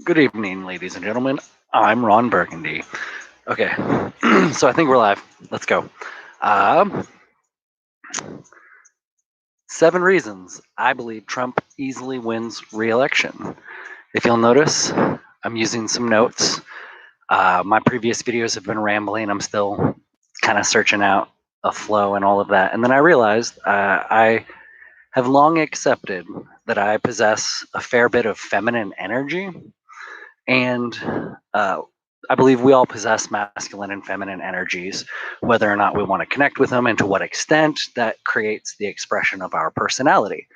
Good evening, ladies and gentlemen. I'm Ron Burgundy. Okay, so I think we're live. Let's go. Um, 7 reasons I believe Trump easily wins re-election. If you'll notice, I'm using some notes. My previous videos have been rambling. I'm still kind of searching out a flow and all of that. And then I realized I have long accepted that I possess a fair bit of feminine energy. And I believe we all possess masculine and feminine energies, whether or not we want to connect with them and to what extent that creates the expression of our personality.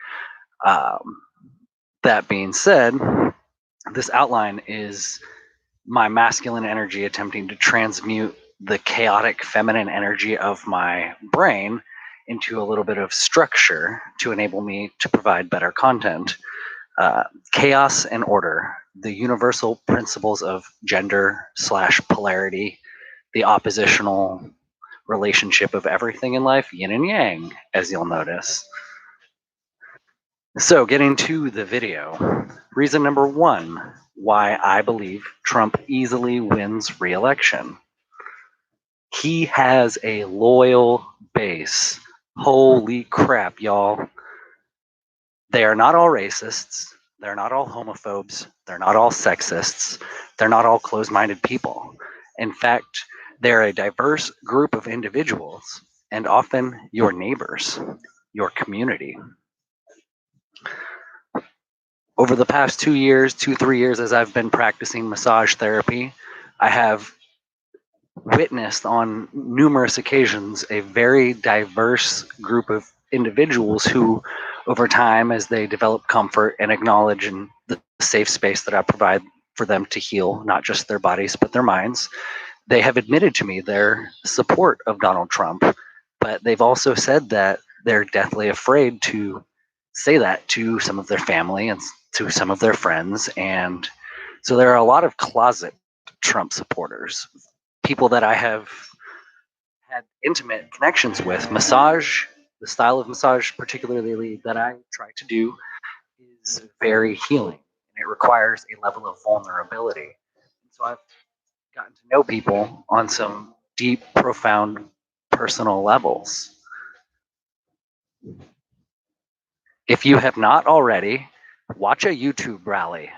Um, that being said, this outline is my masculine energy attempting to transmute the chaotic feminine energy of my brain into a little bit of structure to enable me to provide better content. Chaos and order, the universal principles of gender/polarity, the oppositional relationship of everything in life, yin and yang, as you'll notice. So, getting to the video, reason number one why I believe Trump easily wins re-election. He has a loyal base. Holy crap, y'all. They are not all racists. They're not all homophobes. They're not all sexists. They're not all closed minded people. In fact, they're a diverse group of individuals and often your neighbors, your community. Over the past 2 years, 3 years, as I've been practicing massage therapy, I have witnessed on numerous occasions a very diverse group of individuals who, over time, as they develop comfort and acknowledge in the safe space that I provide for them to heal, not just their bodies, but their minds, they have admitted to me their support of Donald Trump. But they've also said that they're deathly afraid to say that to some of their family and to some of their friends. And so there are a lot of closet Trump supporters, people that I have had intimate connections with. Massage, the style of massage, particularly that I try to do, is very healing and it requires a level of vulnerability. So I've gotten to know people on some deep, profound personal levels. If you have not already, watch a YouTube rally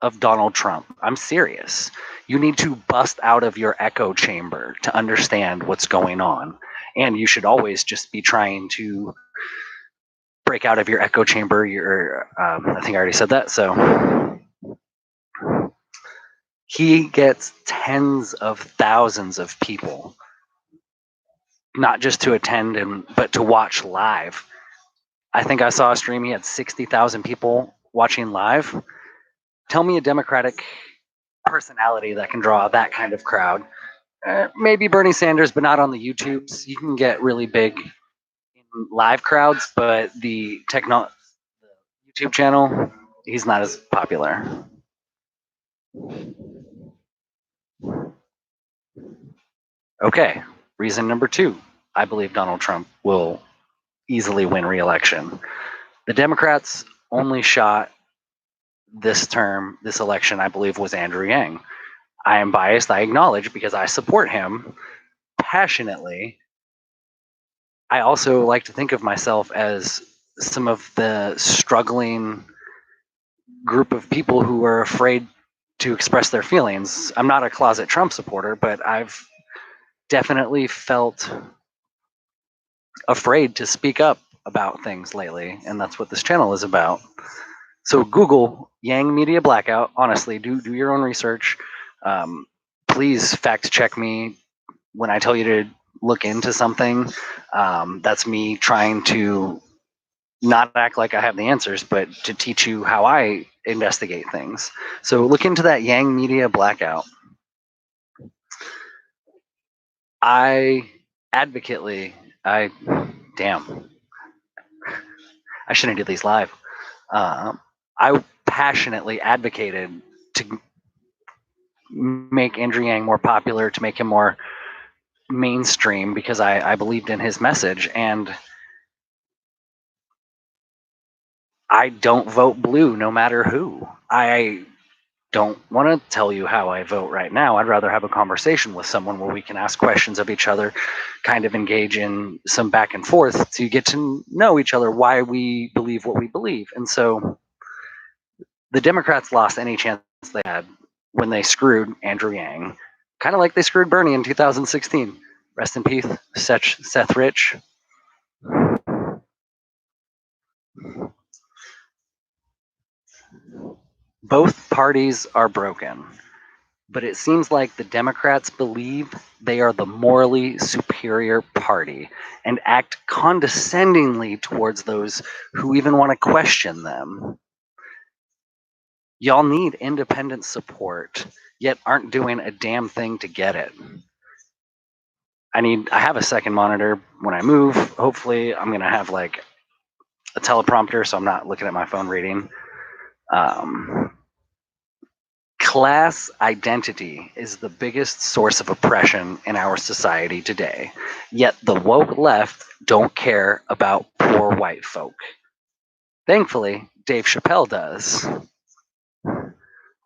of Donald Trump. I'm serious. You need to bust out of your echo chamber to understand what's going on. And you should always just be trying to break out of your echo chamber. I think I already said that. So he gets tens of thousands of people, not just to attend but to watch live. I think I saw a stream. He had 60,000 people watching live. Tell me a Democratic personality that can draw that kind of crowd. Maybe Bernie Sanders, but not on the YouTubes. You can get really big in live crowds, but the YouTube channel, he's not as popular. Okay, reason number two, I believe Donald Trump will easily win re-election. The Democrats' only shot this term, this election, I believe, was Andrew Yang. I am biased, I acknowledge, because I support him passionately. I also like to think of myself as some of the struggling group of people who are afraid to express their feelings. I'm not a closet Trump supporter, but I've definitely felt afraid to speak up about things lately, and that's what this channel is about. So Google Yang Media Blackout. Honestly, do your own research. Please fact check me when I tell you to look into something. That's me trying to not act like I have the answers, but to teach you how I investigate things. So look into that Yang Media Blackout. I damn, I shouldn't do these live. I passionately advocated to make Andrew Yang more popular, to make him more mainstream, because I believed in his message. And I don't vote blue no matter who. I don't want to tell you how I vote right now. I'd rather have a conversation with someone where we can ask questions of each other, kind of engage in some back and forth to get to know each other, why we believe what we believe. And so the Democrats lost any chance they had when they screwed Andrew Yang, kind of like they screwed Bernie in 2016. Rest in peace, Seth Rich. Both parties are broken, but it seems like the Democrats believe they are the morally superior party and act condescendingly towards those who even want to question them. Y'all need independent support, yet aren't doing a damn thing to get it. I have a second monitor when I move. Hopefully, I'm going to have like a teleprompter so I'm not looking at my phone reading. Class identity is the biggest source of oppression in our society today, yet the woke left don't care about poor white folk. Thankfully, Dave Chappelle does.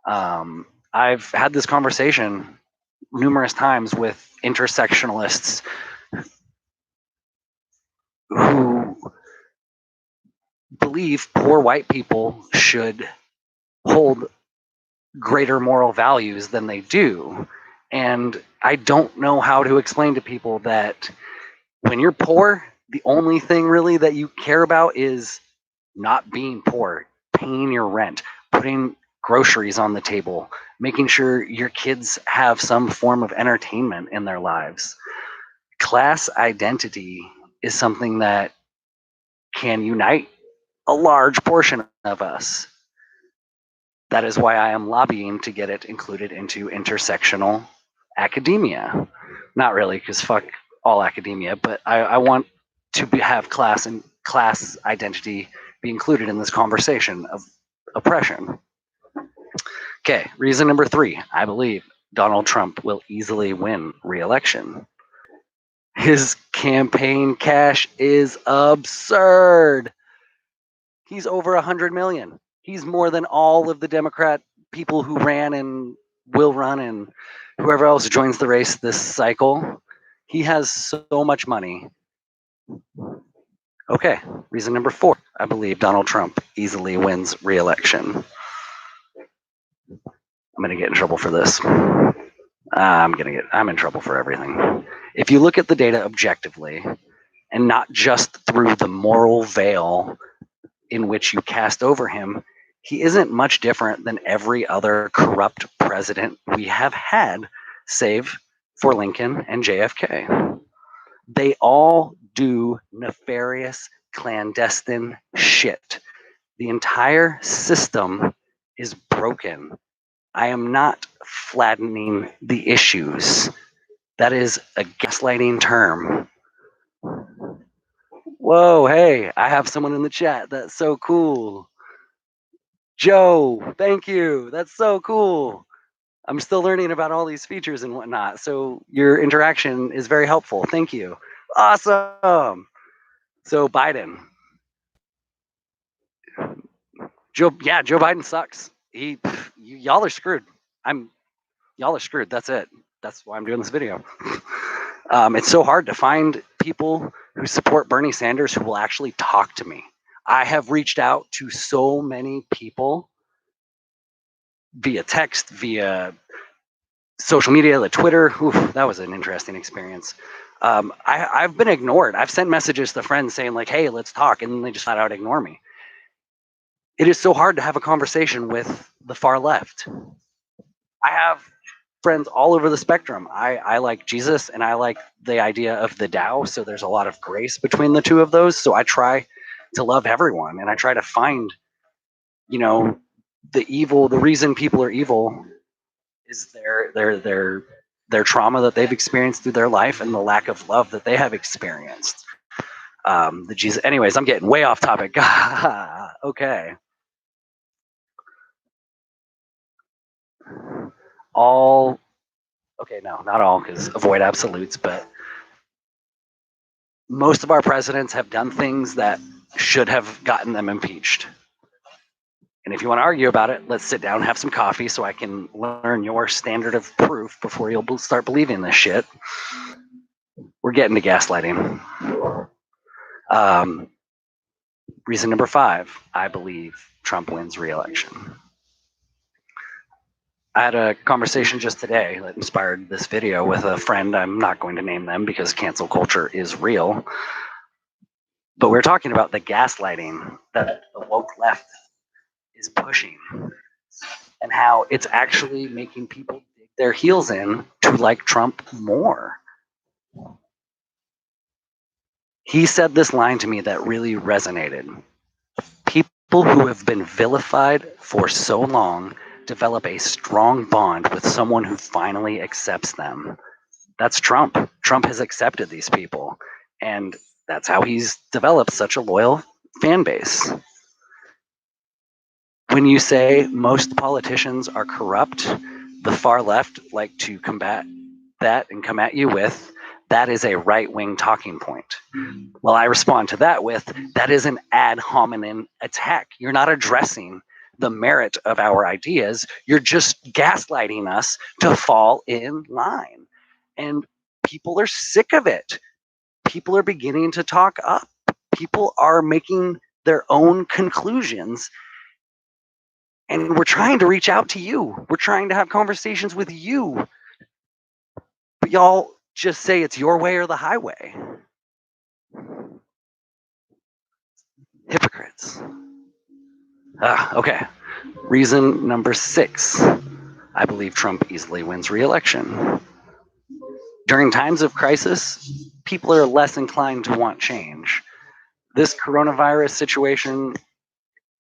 I've had this conversation numerous times with intersectionalists who believe poor white people should hold greater moral values than they do. And I don't know how to explain to people that when you're poor, the only thing really that you care about is not being poor, paying your rent, putting groceries on the table, making sure your kids have some form of entertainment in their lives. Class identity is something that can unite a large portion of us. That is why I am lobbying to get it included into intersectional academia. Not really, because fuck all academia, but I want to have class and class identity be included in this conversation of oppression. Okay, reason number 3, I believe Donald Trump will easily win re-election. His campaign cash is absurd. He's over 100 million. He's more than all of the Democrat people who ran and will run and whoever else joins the race this cycle. He has so much money. Okay, reason number 4. I believe Donald Trump easily wins re-election. I'm gonna get in trouble for this. I'm in trouble for everything. If you look at the data objectively and not just through the moral veil in which you cast over him, he isn't much different than every other corrupt president we have had, save for Lincoln and JFK. They all do nefarious, clandestine shit. The entire system is broken. I am not flattening the issues. That is a gaslighting term. Whoa, hey, I have someone in the chat. That's so cool. Joe, thank you. That's so cool. I'm still learning about all these features and whatnot. So your interaction is very helpful. Thank you. Awesome. So Biden. Joe Biden sucks. Y'all are screwed. Y'all are screwed. That's it. That's why I'm doing this video. It's so hard to find people who support Bernie Sanders who will actually talk to me. I have reached out to so many people via text, social media, the Twitter. Oof, that was an interesting experience. I've been ignored. I've sent messages to friends saying like, "Hey, let's talk," and then they just flat out ignore me. It is so hard to have a conversation with the far left. I have friends all over the spectrum. I like Jesus and I like the idea of the Tao, so there's a lot of grace between the two of those. So I try to love everyone and I try to find, the reason people are evil is their trauma that they've experienced through their life and the lack of love that they have experienced. The Jesus. Anyways, I'm getting way off topic. Okay. No, not all, because avoid absolutes, but most of our presidents have done things that should have gotten them impeached. And if you want to argue about it, let's sit down and have some coffee so I can learn your standard of proof before you'll start believing this shit. We're getting to gaslighting. Reason number 5, I believe Trump wins re-election. I had a conversation just today that inspired this video with a friend. I'm not going to name them because cancel culture is real. But we're talking about the gaslighting that the woke left is pushing and how it's actually making people dig their heels in to like Trump more. He said this line to me that really resonated. People who have been vilified for so long develop a strong bond with someone who finally accepts them. That's Trump. Trump has accepted these people, and that's how he's developed such a loyal fan base. When you say most politicians are corrupt, the far left like to combat that and come at you with, that is a right-wing talking point. Well, I respond to that with, that is an ad hominem attack. You're not addressing the merit of our ideas. You're just gaslighting us to fall in line. And people are sick of it. People are beginning to talk up. People are making their own conclusions. And we're trying to reach out to you. We're trying to have conversations with you. But y'all just say it's your way or the highway. Hypocrites. Okay. Reason number 6. I believe Trump easily wins re-election. During times of crisis, people are less inclined to want change. This coronavirus situation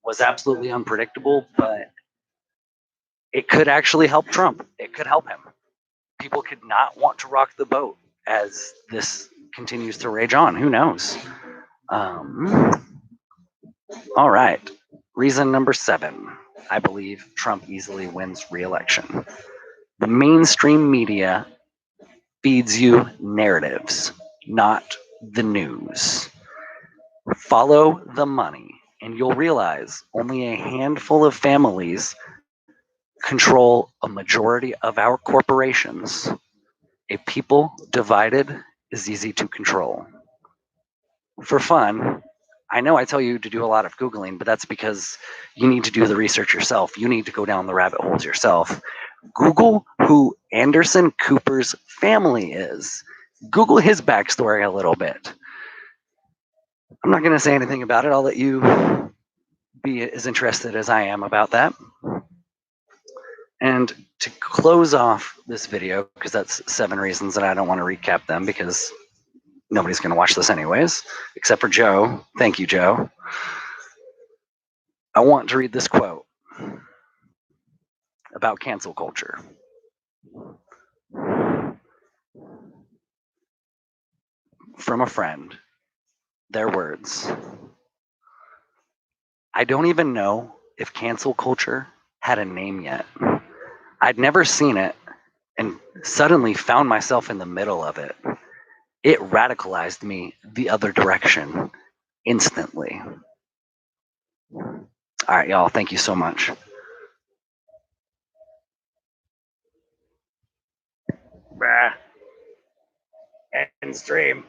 was absolutely unpredictable, but it could actually help Trump. It could help him. People could not want to rock the boat as this continues to rage on. Who knows? All right. Reason number 7. I believe Trump easily wins re-election. The mainstream media feeds you narratives, not the news. Follow the money, and you'll realize only a handful of families control a majority of our corporations. A people divided is easy to control. For fun, I know I tell you to do a lot of Googling, but that's because you need to do the research yourself. You need to go down the rabbit holes yourself. Google who Anderson Cooper's family is. Google his backstory a little bit. I'm not going to say anything about it. I'll let you be as interested as I am about that. And to close off this video, because that's 7 reasons that I don't want to recap them because nobody's going to watch this anyways, except for Joe. Thank you, Joe. I want to read this quote about cancel culture. From a friend, their words. I don't even know if cancel culture had a name yet. I'd never seen it and suddenly found myself in the middle of it. It radicalized me the other direction instantly. All right, y'all. Thank you so much. End stream.